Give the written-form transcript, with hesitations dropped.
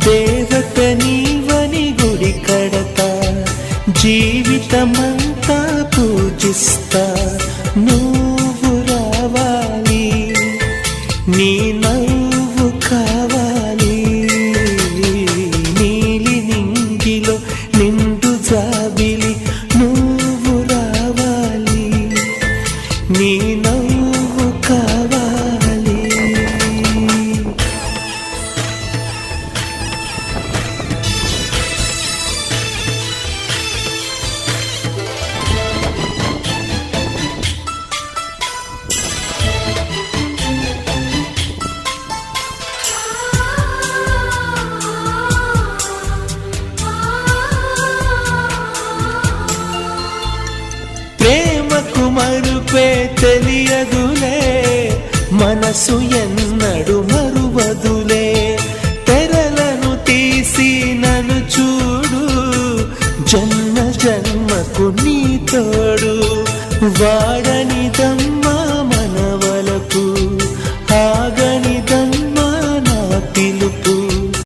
దేవత నీవని గుడి కడతా, జీవితమంతా పూజిస్తా. నువ్వు రావాలి, నీ నవ్వు కావాలి, నీలి నింగిలో నిండు జాబిలి. నువ్వు రావాలి, నీ నవ్వు కావాలి. ప్రేమకు మరుపే తెలియదులే, మనసు ఎన్నడు మరువదులే. తెరలను తీసి నన్ను చూడు, జన్మ జన్మకు నీ తోడు. వాడని దమ్ము